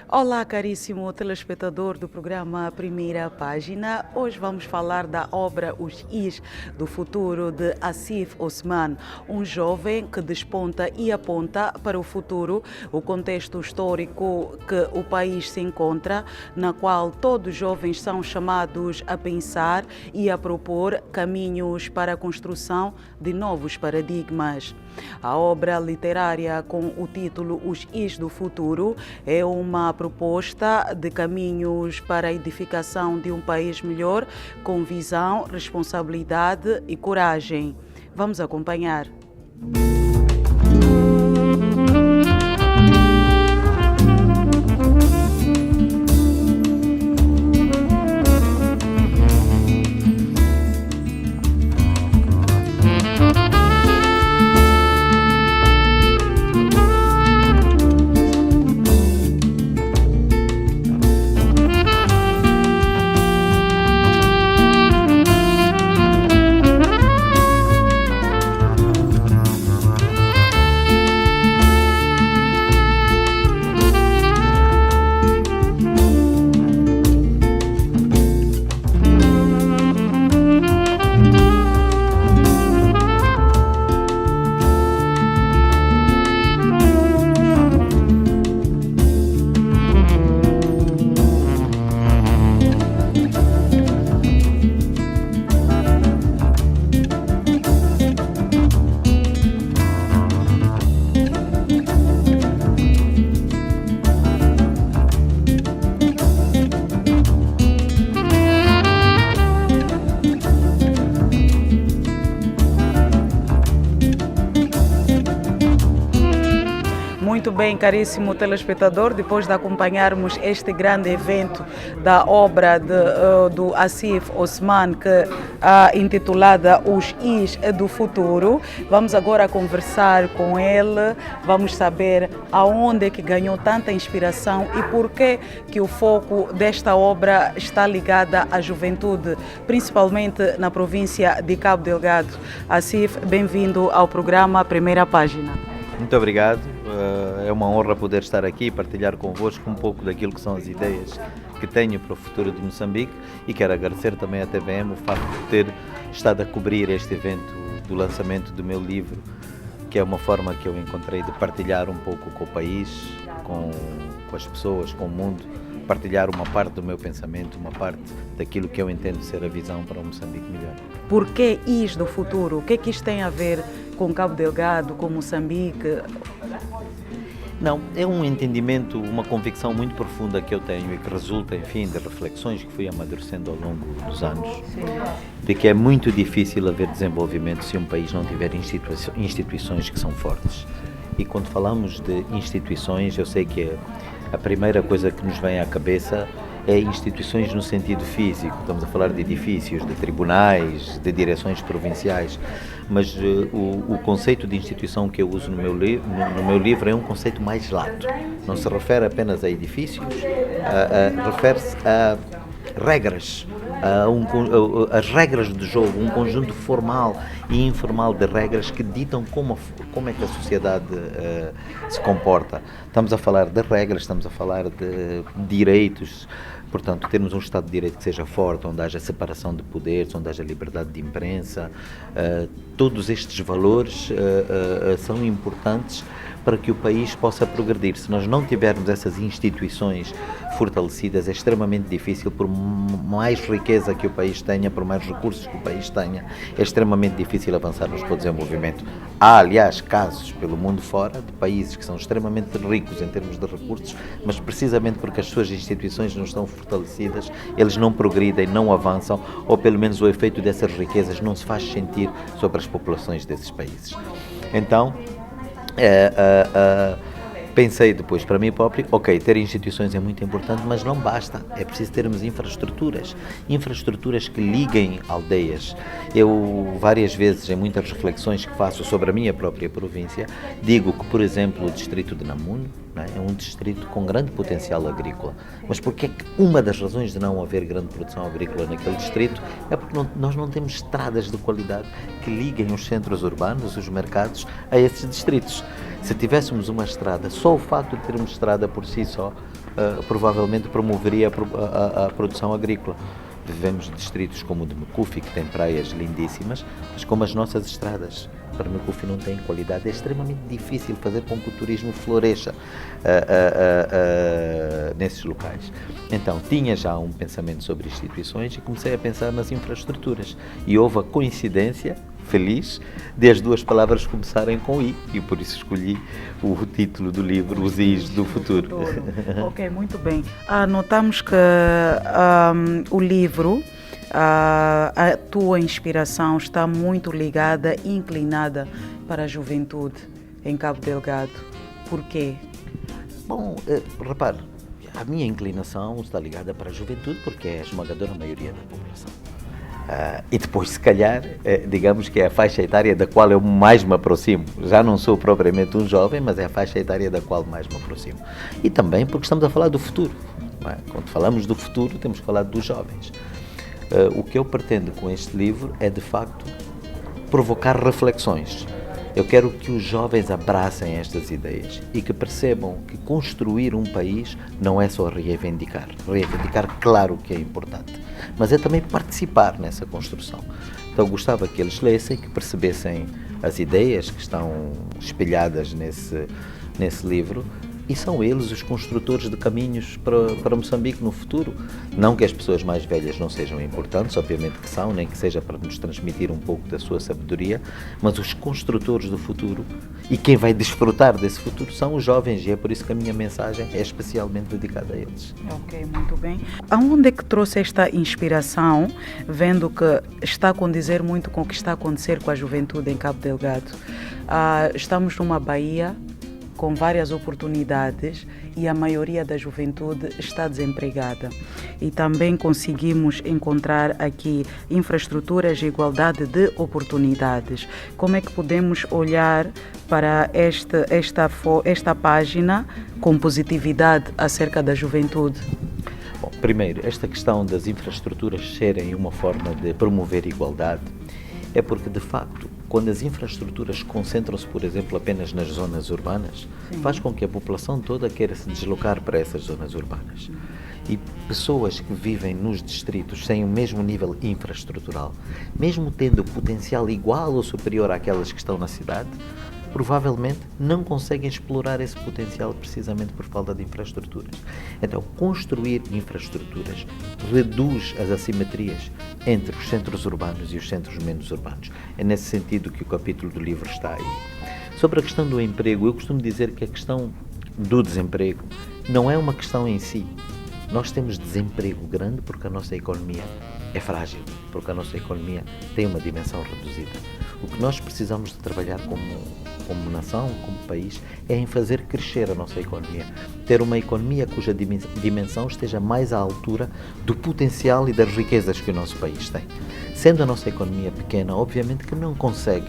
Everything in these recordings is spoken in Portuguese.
Olá, caríssimo telespectador do programa Primeira Página. Hoje vamos falar da obra Os Is do Futuro de Asif Osman, um jovem que desponta e aponta para o futuro, o contexto histórico que o país se encontra, na qual todos os jovens são chamados a pensar e a propor caminhos para a construção de novos paradigmas. A obra literária com o título Os Is do Futuro é uma proposta de caminhos para a edificação de um país melhor, com visão, responsabilidade e coragem. Vamos acompanhar. Muito bem, caríssimo telespectador, depois de acompanharmos este grande evento da obra do Asif Osman, intitulada Os Is do Futuro, vamos agora conversar com ele, vamos saber aonde é que ganhou tanta inspiração e por que o foco desta obra está ligada à juventude, principalmente na província de Cabo Delgado. Asif, bem-vindo ao programa Primeira Página. Muito obrigado, é uma honra poder estar aqui e partilhar convosco um pouco daquilo que são as ideias que tenho para o futuro de Moçambique e quero agradecer também à TVM o facto de ter estado a cobrir este evento do lançamento do meu livro, que é uma forma que eu encontrei de partilhar um pouco com o país, com as pessoas, com o mundo, partilhar uma parte do meu pensamento, uma parte daquilo que eu entendo ser a visão para um Moçambique melhor. Por que Is do Futuro? O que é que isto tem a ver com Cabo Delgado, com Moçambique? Não, é um entendimento, uma convicção muito profunda que eu tenho e que resulta, enfim, de reflexões que fui amadurecendo ao longo dos anos, de que é muito difícil haver desenvolvimento se um país não tiver instituições que são fortes. E quando falamos de instituições, eu sei que a primeira coisa que nos vem à cabeça é instituições no sentido físico. Estamos a falar de edifícios, de tribunais, de direções provinciais, mas o conceito de instituição que eu uso no meu livro é um conceito mais lato. Não se refere apenas a edifícios, refere-se a regras, as regras do jogo, um conjunto formal e informal de regras que ditam como é que a sociedade se comporta. Estamos a falar de regras, estamos a falar de direitos, portanto, termos um Estado de Direito que seja forte, onde haja separação de poderes, onde haja liberdade de imprensa, todos estes valores são importantes para que o país possa progredir. Se nós não tivermos essas instituições fortalecidas, é extremamente difícil, por mais riqueza que o país tenha, por mais recursos que o país tenha, é extremamente difícil avançarmos para o desenvolvimento. Há, aliás, casos pelo mundo fora de países que são extremamente ricos em termos de recursos, mas precisamente porque as suas instituições não estão fortalecidas, eles não progridem, não avançam, ou pelo menos o efeito dessas riquezas não se faz sentir sobre as populações desses países. Então, pensei depois para mim próprio, ok, ter instituições é muito importante, mas não basta, é preciso termos infraestruturas que liguem aldeias. Eu várias vezes, em muitas reflexões que faço sobre a minha própria província, digo que, por exemplo, o distrito de Namuno, é um distrito com grande potencial agrícola, mas porque é que uma das razões de não haver grande produção agrícola naquele distrito é porque nós não temos estradas de qualidade que liguem os centros urbanos, os mercados, a esses distritos. Se tivéssemos uma estrada, só o facto de termos estrada por si só, provavelmente promoveria a produção agrícola. Vivemos distritos como o de Mecufi, que tem praias lindíssimas, mas como as nossas estradas para Mecufi não têm qualidade, é extremamente difícil fazer com que o turismo floresça nesses locais. Então, tinha já um pensamento sobre instituições e comecei a pensar nas infraestruturas. E houve a coincidência feliz de as duas palavras começarem com I, e por isso escolhi o título do livro, Os I's do Futuro. Ok, muito bem. Notamos que o livro, a tua inspiração está muito ligada e inclinada para a juventude em Cabo Delgado. Por quê? Bom, repare, a minha inclinação está ligada para a juventude porque é a esmagadora maioria da população. E depois, se calhar, digamos que é a faixa etária da qual eu mais me aproximo. Já não sou propriamente um jovem, mas é a faixa etária da qual mais me aproximo. E também porque estamos a falar do futuro. Não é? Quando falamos do futuro, temos que falar dos jovens. O que eu pretendo com este livro é, de facto, provocar reflexões. Eu quero que os jovens abracem estas ideias e que percebam que construir um país não é só reivindicar. Reivindicar, claro que é importante, mas é também participar nessa construção. Então, gostava que eles lessem, que percebessem as ideias que estão espelhadas nesse livro, e são eles os construtores de caminhos para Moçambique no futuro. Não que as pessoas mais velhas não sejam importantes, obviamente que são, nem que seja para nos transmitir um pouco da sua sabedoria, mas os construtores do futuro e quem vai desfrutar desse futuro são os jovens, e é por isso que a minha mensagem é especialmente dedicada a eles. Ok, muito bem. Aonde é que trouxe esta inspiração, vendo que está a condizer muito com o que está a acontecer com a juventude em Cabo Delgado? Estamos numa Bahia com várias oportunidades e a maioria da juventude está desempregada. E também conseguimos encontrar aqui infraestruturas e igualdade de oportunidades. Como é que podemos olhar para esta página com positividade acerca da juventude? Bom, primeiro, esta questão das infraestruturas serem uma forma de promover igualdade é porque, de facto, quando as infraestruturas concentram-se, por exemplo, apenas nas zonas urbanas, sim, faz com que a população toda queira se deslocar para essas zonas urbanas. E pessoas que vivem nos distritos sem o mesmo nível infraestrutural, mesmo tendo potencial igual ou superior àquelas que estão na cidade, provavelmente não conseguem explorar esse potencial precisamente por falta de infraestruturas. Então, construir infraestruturas reduz as assimetrias entre os centros urbanos e os centros menos urbanos. É nesse sentido que o capítulo do livro está aí. Sobre a questão do emprego, eu costumo dizer que a questão do desemprego não é uma questão em si. Nós temos desemprego grande porque a nossa economia é frágil, porque a nossa economia tem uma dimensão reduzida. O que nós precisamos de trabalhar como nação, como país, é em fazer crescer a nossa economia. Ter uma economia cuja dimensão esteja mais à altura do potencial e das riquezas que o nosso país tem. Sendo a nossa economia pequena, obviamente que não consegue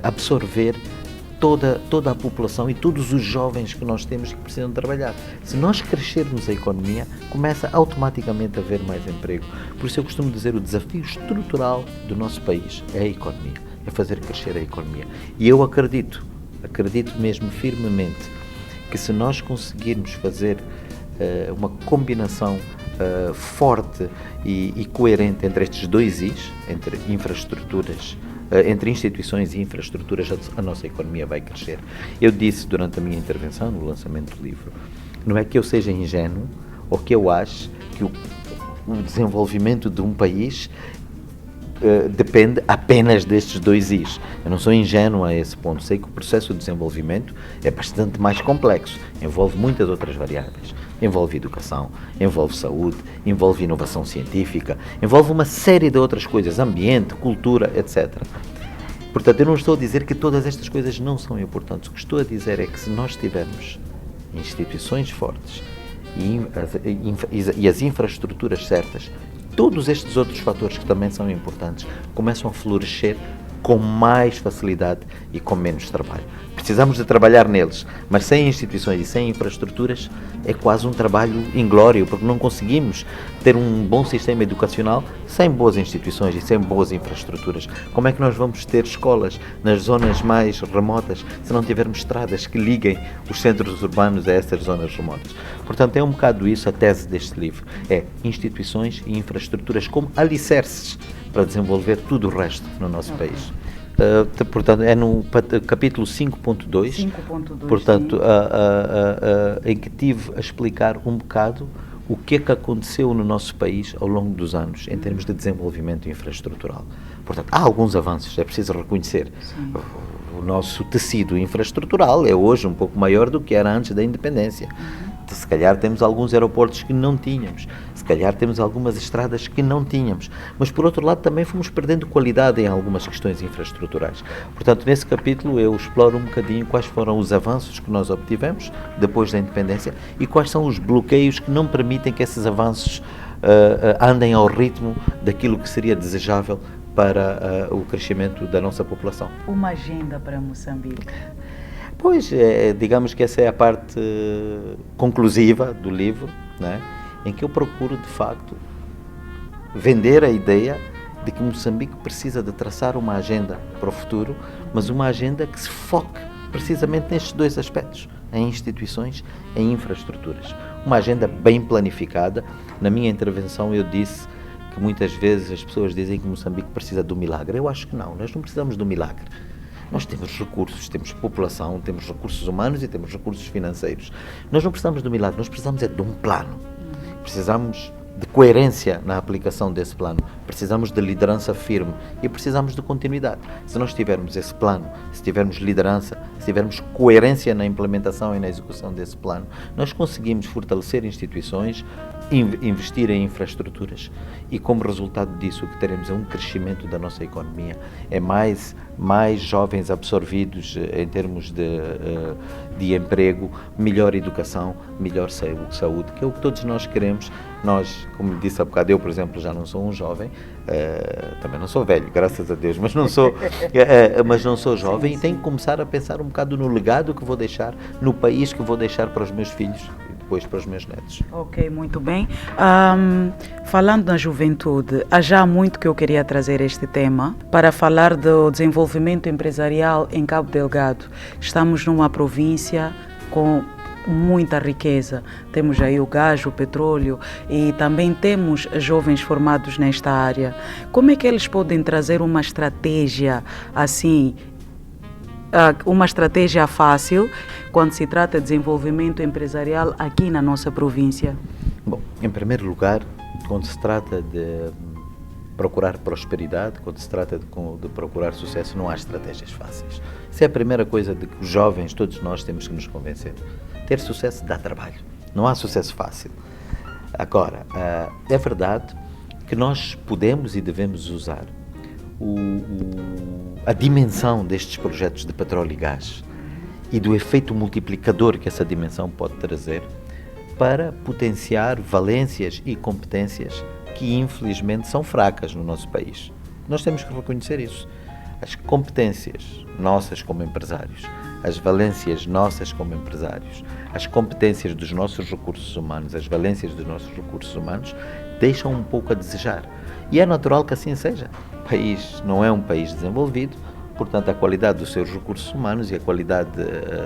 absorver toda a população e todos os jovens que nós temos que precisam trabalhar. Se nós crescermos a economia, começa automaticamente a haver mais emprego. Por isso eu costumo dizer, o desafio estrutural do nosso país é a economia, é fazer crescer a economia. E eu acredito mesmo firmemente que se nós conseguirmos fazer uma combinação forte e coerente entre estes dois Is, entre infraestruturas, entre instituições e infraestruturas, a nossa economia vai crescer. Eu disse durante a minha intervenção, no lançamento do livro, não é que eu seja ingênuo ou que eu ache que o desenvolvimento de um país depende apenas destes dois Is. Eu não sou ingênuo a esse ponto. Sei que o processo de desenvolvimento é bastante mais complexo, envolve muitas outras variáveis. Envolve educação, envolve saúde, envolve inovação científica, envolve uma série de outras coisas, ambiente, cultura, etc. Portanto, eu não estou a dizer que todas estas coisas não são importantes. O que estou a dizer é que se nós tivermos instituições fortes e as infraestruturas certas, todos estes outros fatores que também são importantes começam a florescer com mais facilidade e com menos trabalho. Precisamos de trabalhar neles, mas sem instituições e sem infraestruturas é quase um trabalho inglório, porque não conseguimos ter um bom sistema educacional sem boas instituições e sem boas infraestruturas. Como é que nós vamos ter escolas nas zonas mais remotas se não tivermos estradas que liguem os centros urbanos a essas zonas remotas? Portanto, é um bocado isso a tese deste livro, é instituições e infraestruturas como alicerces para desenvolver tudo o resto no nosso país. Portanto, é no capítulo 5.2, portanto, em que tive a explicar um bocado o que é que aconteceu no nosso país ao longo dos anos em termos de desenvolvimento infraestrutural. Portanto, há alguns avanços, é preciso reconhecer. O nosso tecido infraestrutural é hoje um pouco maior do que era antes da independência. Se calhar temos alguns aeroportos que não tínhamos, se calhar temos algumas estradas que não tínhamos, mas por outro lado também fomos perdendo qualidade em algumas questões infraestruturais. Portanto, nesse capítulo eu exploro um bocadinho quais foram os avanços que nós obtivemos depois da independência e quais são os bloqueios que não permitem que esses avanços andem ao ritmo daquilo que seria desejável para o crescimento da nossa população. Uma agenda para Moçambique. Pois, digamos que essa é a parte conclusiva do livro, né, em que eu procuro, de facto, vender a ideia de que Moçambique precisa de traçar uma agenda para o futuro, mas uma agenda que se foque precisamente nestes dois aspectos, em instituições e em infraestruturas. Uma agenda bem planificada. Na minha intervenção eu disse que muitas vezes as pessoas dizem que Moçambique precisa de um milagre. Eu acho que não, nós não precisamos de um milagre. Nós temos recursos, temos população, temos recursos humanos e temos recursos financeiros. Nós não precisamos de um milagre, nós precisamos de um plano. Precisamos de coerência na aplicação desse plano. Precisamos de liderança firme e precisamos de continuidade. Se nós tivermos esse plano, se tivermos liderança, se tivermos coerência na implementação e na execução desse plano, nós conseguimos fortalecer instituições, investir em infraestruturas e como resultado disso o que teremos é um crescimento da nossa economia, é mais jovens absorvidos em termos de emprego, melhor educação, melhor saúde, que é o que todos nós queremos. Nós, como disse há bocado, eu por exemplo já não sou um jovem, também não sou velho, graças a Deus, mas não sou jovem e tenho que começar a pensar um bocado no legado que vou deixar, no país que vou deixar para os meus filhos e depois para os meus netos. Ok, muito bem. Falando na juventude, há já muito que eu queria trazer este tema para falar do desenvolvimento empresarial em Cabo Delgado. Estamos numa província com muita riqueza. Temos aí o gás, o petróleo e também temos jovens formados nesta área. Como é que eles podem trazer uma estratégia assim, uma estratégia fácil quando se trata de desenvolvimento empresarial aqui na nossa província? Bom, em primeiro lugar, quando se trata de procurar prosperidade, quando se trata de procurar sucesso, não há estratégias fáceis. Isso é a primeira coisa de que os jovens, todos nós, temos que nos convencer. Ter sucesso dá trabalho. Não há sucesso fácil. Agora, é verdade que nós podemos e devemos usar a dimensão destes projetos de petróleo e gás e do efeito multiplicador que essa dimensão pode trazer para potenciar valências e competências que infelizmente são fracas no nosso país. Nós temos que reconhecer isso. As competências nossas como empresários, as valências nossas como empresários, as competências dos nossos recursos humanos, as valências dos nossos recursos humanos deixam um pouco a desejar. E é natural que assim seja. O país não é um país desenvolvido, portanto a qualidade dos seus recursos humanos e a qualidade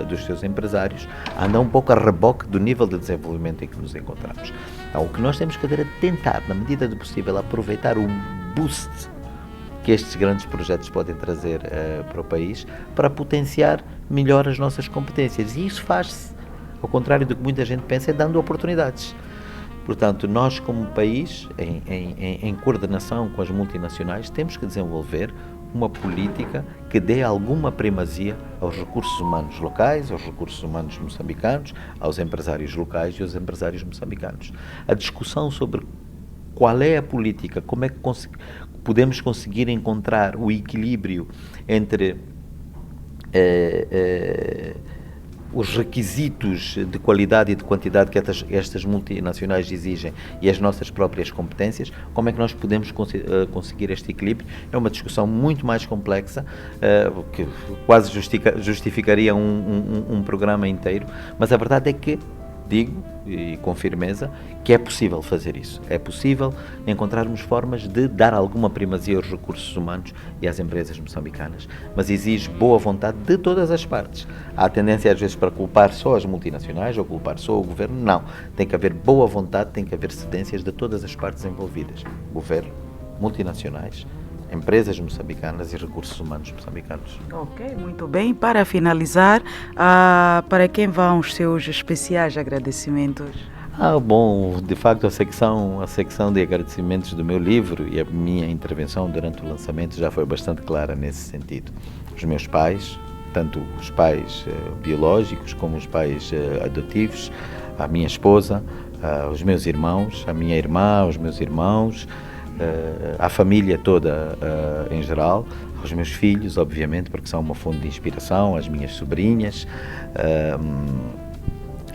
dos seus empresários anda um pouco a reboque do nível de desenvolvimento em que nos encontramos. Então, o que nós temos que fazer é tentar, na medida do possível, aproveitar o boost que estes grandes projetos podem trazer para o país para potenciar melhor as nossas competências. E isso faz-se, ao contrário do que muita gente pensa, é dando oportunidades. Portanto, nós como país, em coordenação com as multinacionais, temos que desenvolver uma política que dê alguma primazia aos recursos humanos locais, aos recursos humanos moçambicanos, aos empresários locais e aos empresários moçambicanos. A discussão sobre qual é a política, como é que podemos conseguir encontrar o equilíbrio entre os requisitos de qualidade e de quantidade que estas multinacionais exigem e as nossas próprias competências, como é que nós podemos conseguir este equilíbrio? É uma discussão muito mais complexa, que quase justificaria um programa inteiro, mas a verdade é que digo, e com firmeza, que é possível fazer isso. É possível encontrarmos formas de dar alguma primazia aos recursos humanos e às empresas moçambicanas, mas exige boa vontade de todas as partes. Há a tendência às vezes para culpar só as multinacionais ou culpar só o governo. Não. Tem que haver boa vontade, tem que haver cedências de todas as partes envolvidas. Governo, multinacionais, empresas moçambicanas e recursos humanos moçambicanos. Ok, muito bem. Para finalizar, para quem vão os seus especiais agradecimentos? Bom, de facto a secção de agradecimentos do meu livro e a minha intervenção durante o lançamento já foi bastante clara nesse sentido. Os meus pais, tanto os pais biológicos como os pais adotivos, a minha esposa, os meus irmãos, a minha irmã, os meus irmãos, à família toda em geral, aos meus filhos, obviamente, porque são uma fonte de inspiração, às minhas sobrinhas,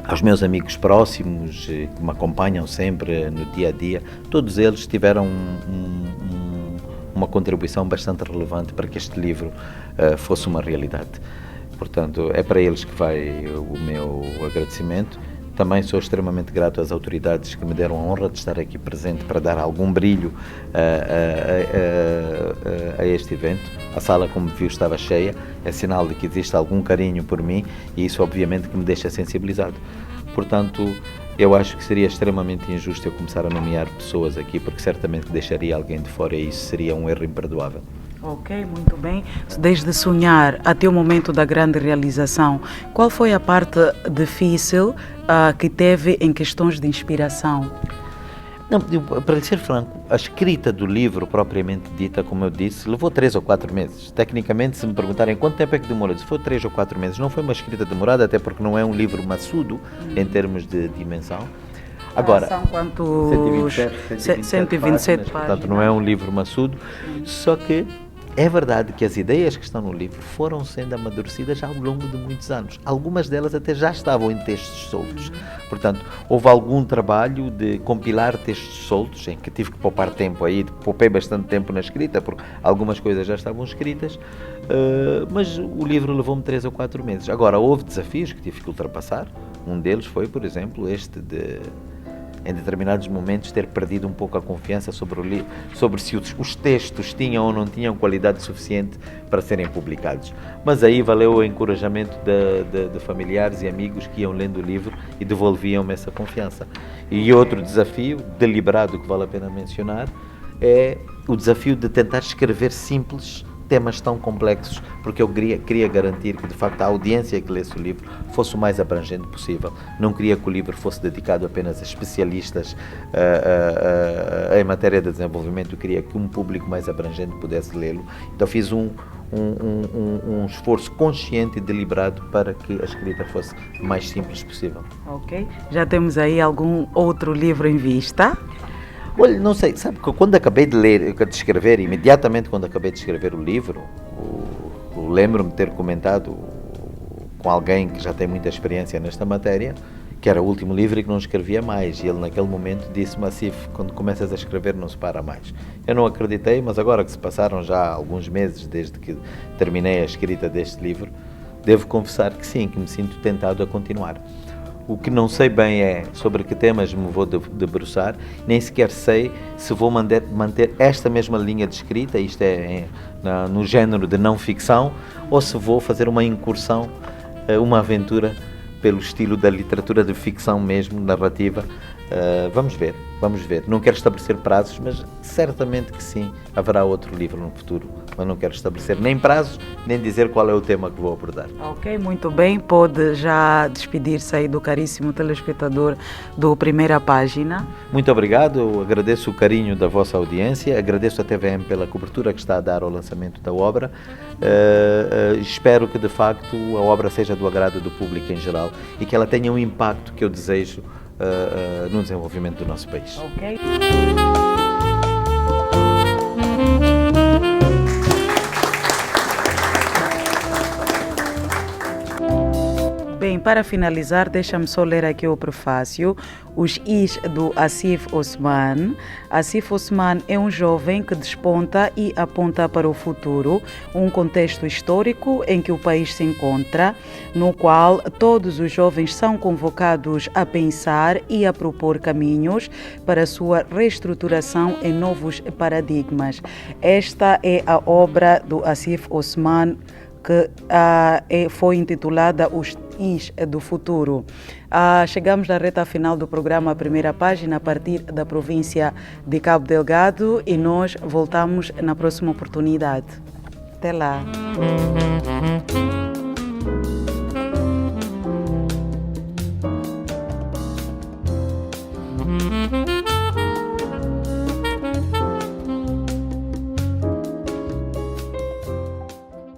aos meus amigos próximos que me acompanham sempre no dia a dia. Todos eles tiveram uma contribuição bastante relevante para que este livro fosse uma realidade. Portanto, é para eles que vai o meu agradecimento. Também sou extremamente grato às autoridades que me deram a honra de estar aqui presente para dar algum brilho a este evento. A sala, como viu, estava cheia, é sinal de que existe algum carinho por mim e isso obviamente que me deixa sensibilizado. Portanto, eu acho que seria extremamente injusto eu começar a nomear pessoas aqui, porque certamente deixaria alguém de fora e isso seria um erro imperdoável. Ok, muito bem. Desde sonhar até o momento da grande realização, qual foi a parte difícil que teve em questões de inspiração? Não, para lhe ser franco, a escrita do livro propriamente dita, como eu disse, levou 3 ou 4 meses. Tecnicamente, se me perguntarem quanto tempo é que demorou, se foi 3 ou 4 meses, não foi uma escrita demorada, até porque não é um livro maçudo em termos de dimensão. Agora, são quantos? 127 páginas. Portanto, não é um livro maçudo, só que é verdade que as ideias que estão no livro foram sendo amadurecidas ao longo de muitos anos. Algumas delas até já estavam em textos soltos. Portanto, houve algum trabalho de compilar textos soltos, em que tive que poupar tempo aí, poupei bastante tempo na escrita, porque algumas coisas já estavam escritas, mas o livro levou-me 3 ou 4 meses. Agora, houve desafios que tive que ultrapassar. Um deles foi, por exemplo, este de, em determinados momentos, ter perdido um pouco a confiança sobre o livro, sobre se os textos tinham ou não tinham qualidade suficiente para serem publicados. Mas aí valeu o encorajamento de familiares e amigos que iam lendo o livro e devolviam-me essa confiança. E outro desafio deliberado que vale a pena mencionar é o desafio de tentar escrever simples temas tão complexos, porque eu queria garantir que, de facto, a audiência que lesse o livro fosse o mais abrangente possível. Não queria que o livro fosse dedicado apenas a especialistas em matéria de desenvolvimento, eu queria que um público mais abrangente pudesse lê-lo. Então fiz um esforço consciente e deliberado para que a escrita fosse o mais simples possível. Ok. Já temos aí algum outro livro em vista? Olha, não sei, sabe que quando acabei de escrever, imediatamente quando acabei de escrever o livro, lembro-me de ter comentado com alguém que já tem muita experiência nesta matéria, que era o último livro e que não escrevia mais, e ele naquele momento disse-me assim: quando começas a escrever não se para mais. Eu não acreditei, mas agora que se passaram já alguns meses desde que terminei a escrita deste livro, devo confessar que sim, que me sinto tentado a continuar. O que não sei bem é sobre que temas me vou debruçar, nem sequer sei se vou manter esta mesma linha de escrita, isto é no género de não ficção, ou se vou fazer uma incursão, uma aventura pelo estilo da literatura de ficção mesmo, narrativa. Vamos ver. Não quero estabelecer prazos, mas certamente que sim, haverá outro livro no futuro, mas não quero estabelecer nem prazos, nem dizer qual é o tema que vou abordar. Ok, muito bem. Pode já despedir-se aí do caríssimo telespectador do Primeira Página. Muito obrigado, eu agradeço o carinho da vossa audiência, agradeço a TVM pela cobertura que está a dar ao lançamento da obra. Espero que de facto a obra seja do agrado do público em geral e que ela tenha um impacto que eu desejo no desenvolvimento do nosso país. Ok. Bem, para finalizar, deixa-me só ler aqui o prefácio. Os Is do Asif Osman. Asif Osman é um jovem que desponta e aponta para o futuro, um contexto histórico em que o país se encontra, no qual todos os jovens são convocados a pensar e a propor caminhos para a sua reestruturação em novos paradigmas. Esta é a obra do Asif Osman, que foi intitulada Os Is do Futuro. Chegamos na reta final do programa A Primeira Página, a partir da província de Cabo Delgado, e nós voltamos na próxima oportunidade. Até lá.